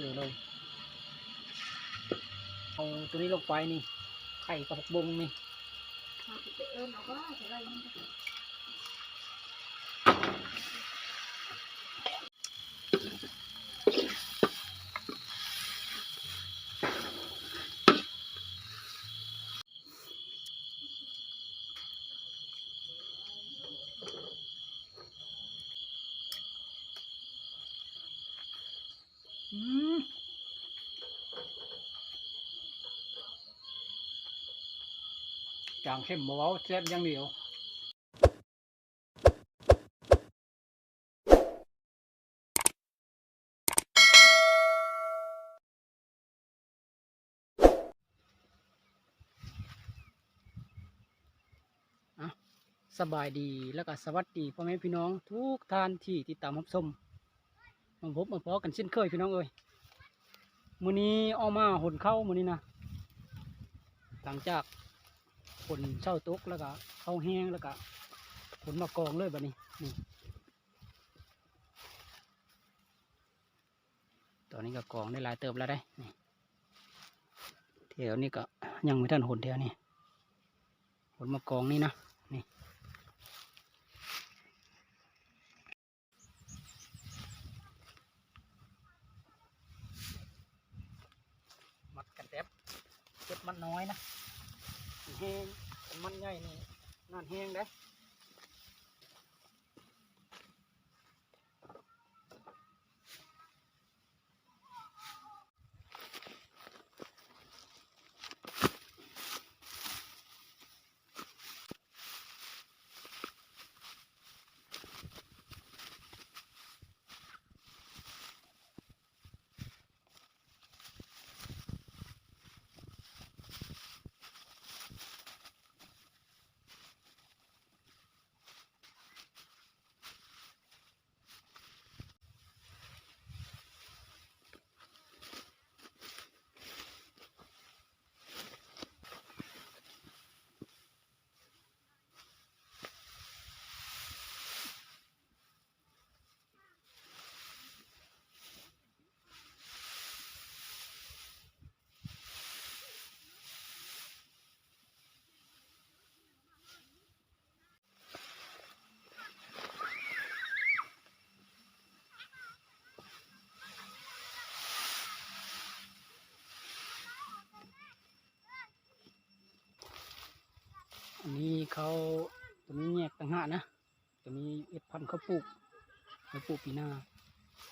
เจอเลยเอาตัวนี้ลงไปนี่ไข่กระบอกบงนี่จางเข้มบ่เว้าแซ่บอย่างเดียวสบายดีแล้วก็สวัสดีพ่อแม่พี่น้องทุกท่านที่ติดตามรับชมมาพบมาพอกันเช่นเคยพี่น้องเอ้ยมื้อนี้ออกมาหนเข้ามื้อนี้นะหลังจากฝนเช้าตกแล้วก็เข้าแห้งแล้วก็ฝนมากองเลยบัดนี้นี่ตอนนี้ก็กองได้หลายเติบแล้วได้นี่แถวนี้ก็ยังไม่ทันหนแถวนี้ฝนมากองนี่นะนี่มัดกันแทบเก็บมันน้อยนะแห้งมันใหญ่นี่นั่นแห้งได้อันนี้เขาตัวนี้แยกต่างหากนะตัวนี้เอ็ดพันธุ์เขาปลูกปีหน้า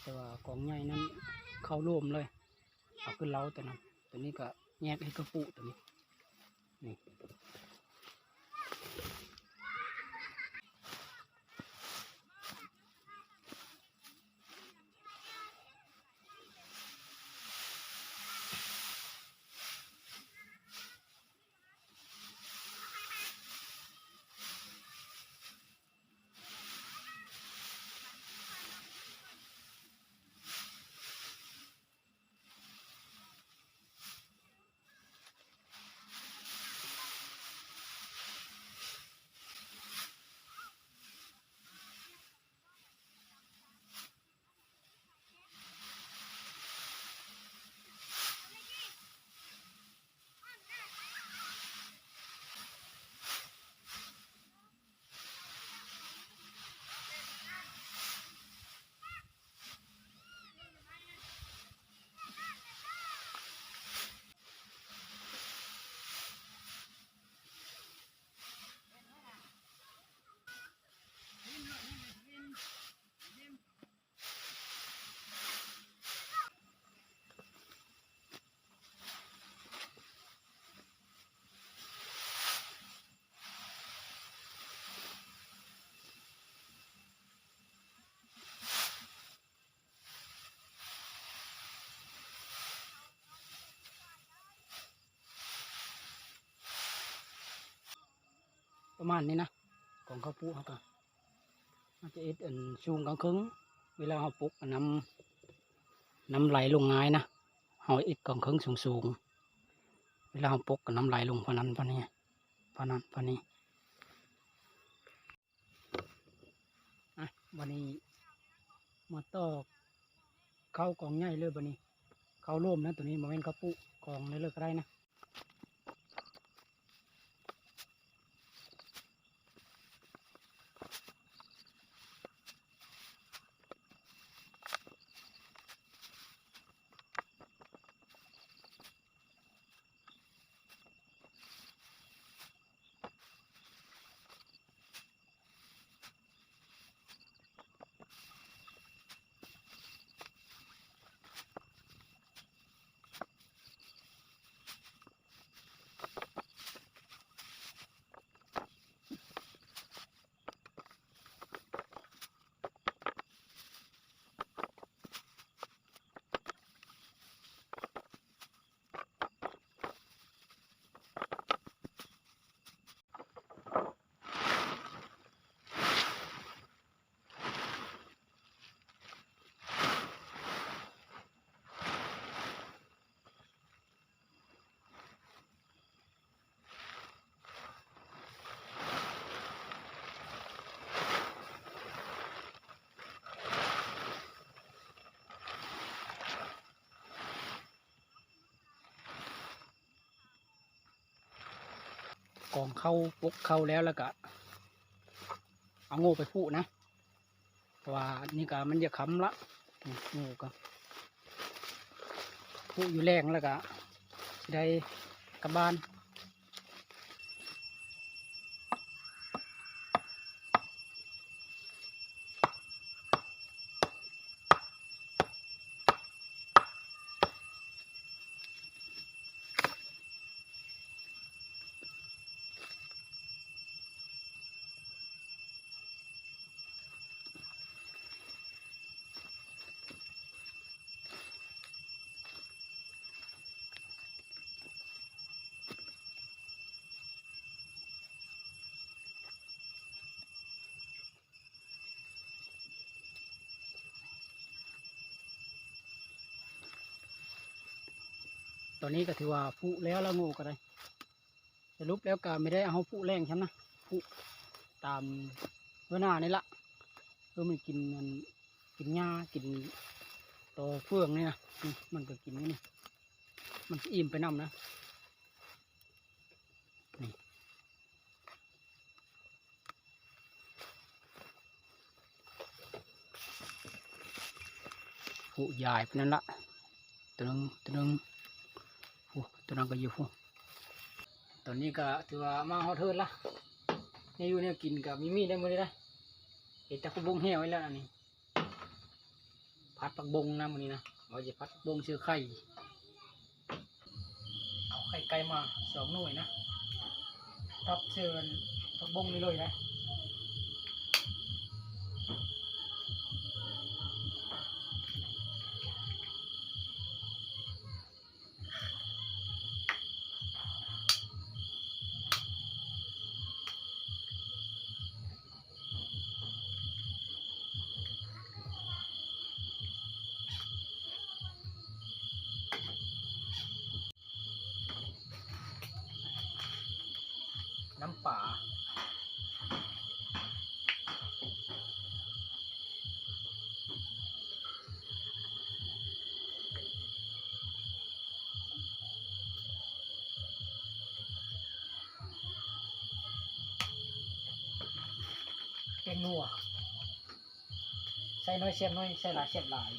แต่ว่ากองใหญ่นั้นเขาร่วมเลยเอาขึ้นเล้าแต่นั้นตัวนี้ก็แยกให้เขาปลูกตัวนี้นี่ ประมาณนี้นะของข้าวปุเขาก็อาจจะเอ็ดชูงกลางคืนเวลาเขาปลุกน้ำไหลลงง่ายนะเขาเอ็ดกลางคืนสูงเวลาเขาปลุกน้ำไหลลงพอนั้นพอนี้วันนี้มาต่อเข้ากองใหญ่เลยวันนี้ ข้าวร่วมนะตัวนี้โมเมนต์ข้าวปุกองเลยเลิกก็ได้นะกองเข้าปุกเข้าแล้วก็เอาโง่ไปผูนะเพราะว่านี่ก็มันจะค้ำละโง่ก็ผูอยู่แรงแล้วก็ได้กลับบ้านตอนนี้ก็ถือว่าผูแล้วโง่ก็ได้สรุปแล้วก็ไม่ได้เอาผูแรงใช่ไหมผูตามเวลานี่ละมันกินหญ้ากินตัวเฟืองนี่นะมันก็กินนี่มันอิ่มไปน้ำนะนี่ผูใหญ่ไปนั่นละตัวนึงตัวนั้นก็อยู่ฟูตอนนี้ก็ถือว่ามาฮอตเทิร์นละนี่อยู่เนี่ยกินกับมีได้หมดเลยนะเห็ดตะกุบงเหี่ยวไว้แล้วอันนี้ผัดผักบงนะมันนี้นะเราจะผัดผักบงเชื่อไข่เอาไข่ไก่มา2 หน่วยนะทับเชิญผักบงนี่เลยนะน้ำป่าแกงนัวใส่น้อยเสียบน้อยใส่หลายเสียบหลาย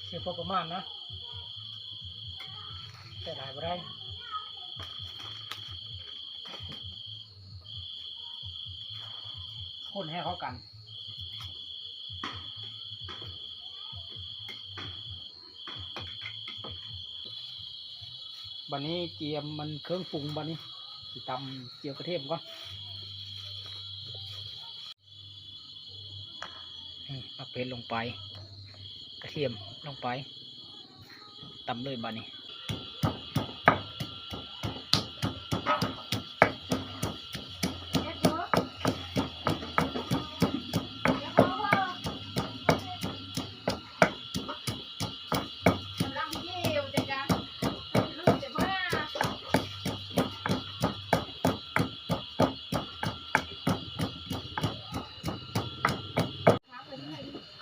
เสียบพอประมาณนะใส่หลายบ่ได้คนให้เข้ากันบันนี้เกียมมันเครื่องปรุงบันนี้ตำเจียวกระเทียมก่อนเอาเพชรลงไปกระเทียมลงไปตำเลยบันนี้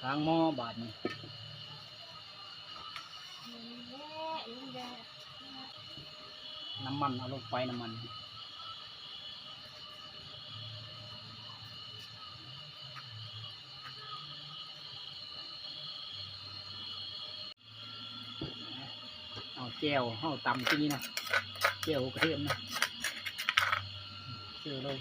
ค างหม้อบาดนี่น้ำมันเอาลงไปน้ำมันเอาแจ่วเฮาตำที่นี่นะแจ่วกระเทียมนะเจอเลย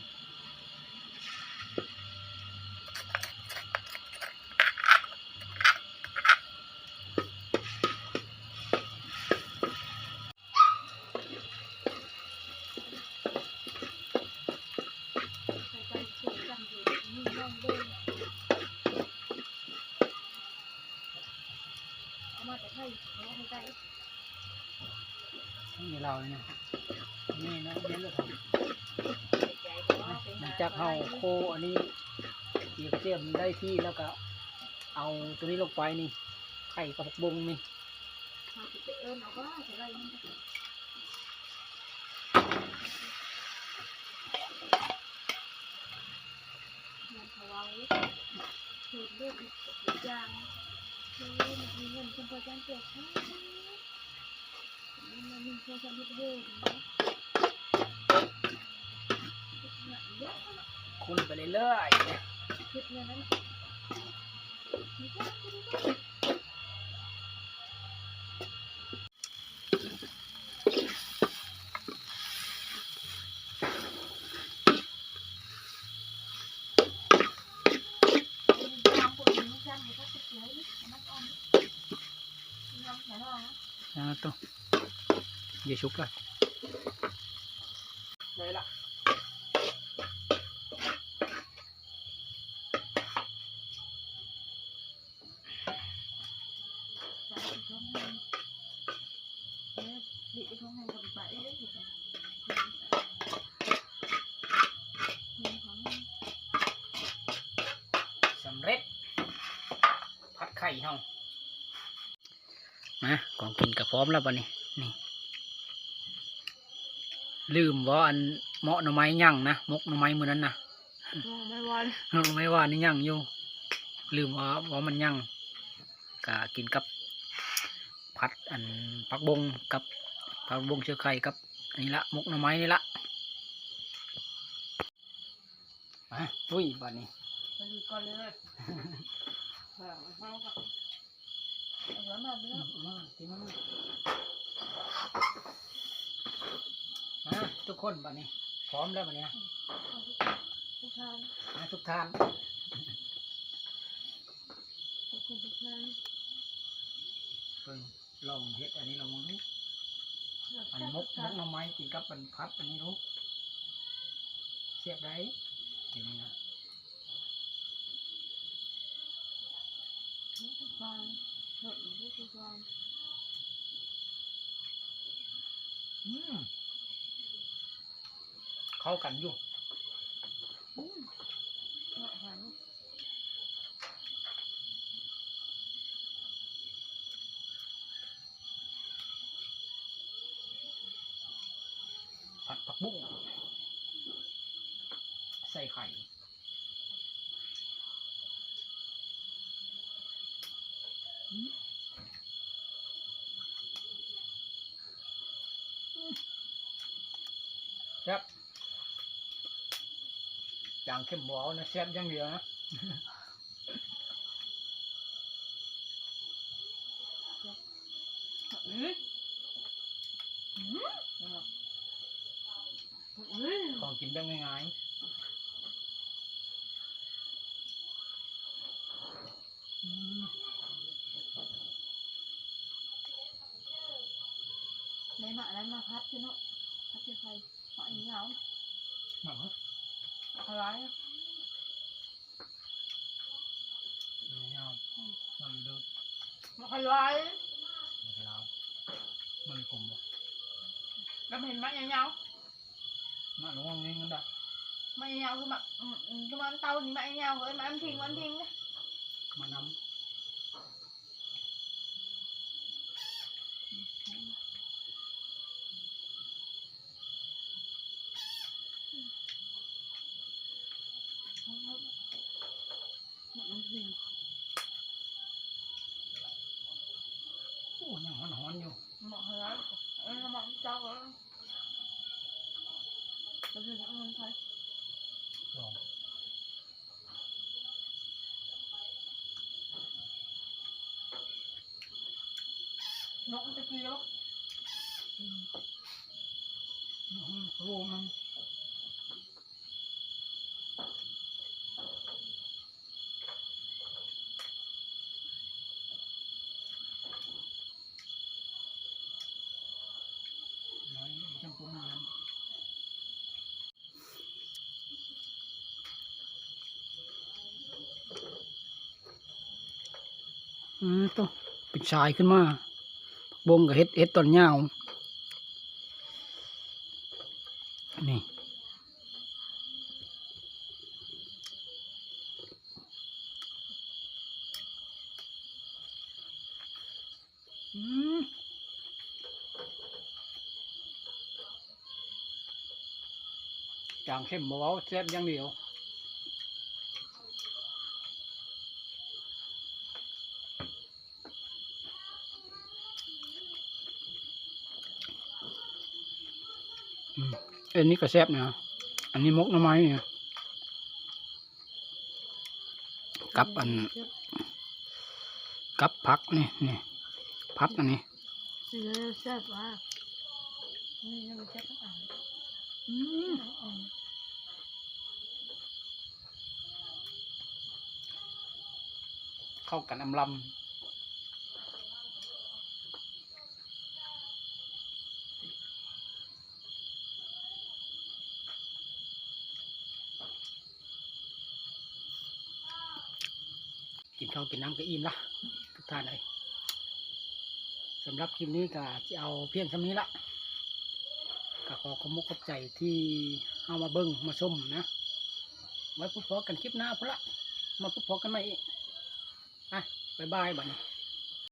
นี่เราเลยนะนี่นะเน้นเลยครับหลังจากเฮาโคอันนี้เกี่ยวเจียมได้ที่แล้วก็เอาตัวนี้ลงไปนี่ไข่กับผักบุ้งนี่คือเรื่องอย่างมีเงินคนพอจ้างเกิดมันมีคนทำให้เรื่อง คุณไปเรื่อยๆ คิดเงินนั้นตัวอย่าชุบเลยเลยละสำเร็จผัดไข่เฮานะของกินกับพร้อมแล้วป่ะนี่นี่ลืมว่าอันเหมาะหน่อไม้ย่างนะมกหน่อไม้มือนั้นนะไม่วัน หน่อไม้ว่านี่ย่างอยู่ลืมว่ามันย่างกะกินกับผัดอันผักบงกับผักบงเชื้อไข่กับอันนี้ละมกหน่อไม้นี่ละมาอุ้ยบ้านนี้มาดูก่อนเลยทุกคนบ้านนี้พร้อมแล้วบ้านนี้นะทุกท่านทุกท่านเพิ่งลองเฮ็ดอันนี้ลองดูอันมกหน่อไม้กินกับเป็นพัดอันนี้รู้เสียบได้อย่างนี้นะเข้ากันอยู่ผัดผักบุ้งใส่ไข่ครับจางเข้มบอนะแซ่บอย่างเดียวนะของกินแบบง่ายในหมานั้นมาพัดใช่ไหมพัดที่ใครหมาอีเหงาอะไรมันดู มาอะไรมันขมบ่ แล้วเห็นไหมเหงา มันลงนี่มันดับ mà nhau cái mà ăn tàu thì mà nhau với mà ăn thìn đấy มันน้ำ หมอกแล้วหมอกเจ้าแล้วจะถึงเงินไทย ลอง นกตะกี้แล้ว โอ้มันน้อยจังผมมันตัวเป็นชายขึ้นมาบงกับเฮ็ดตอนยาวนี่จางเข้มบ่เว้าแซ่บอย่างเดียวอันนี้ก็แซ่บนะอันนี้มกหน่อไม้เนี่ยกับอันกับผักนี่ผักอันนี้ นี่แซ่บว่านี่ยังแซ่บทั้งอันเข้ากันอำลำกินข้าวกินน้ำก็อิ่มละทุกท่านเลยสำหรับคลิปนี้ก็จะเอาเพียงเท่านี้ละก็ขอขอบคุณขอบใจที่เอามาเบิ้งมาชมนะไว้พบกันคลิปหน้าพุ่นละมาพบกันใหม่อีกบ๊ายบายบัดนี้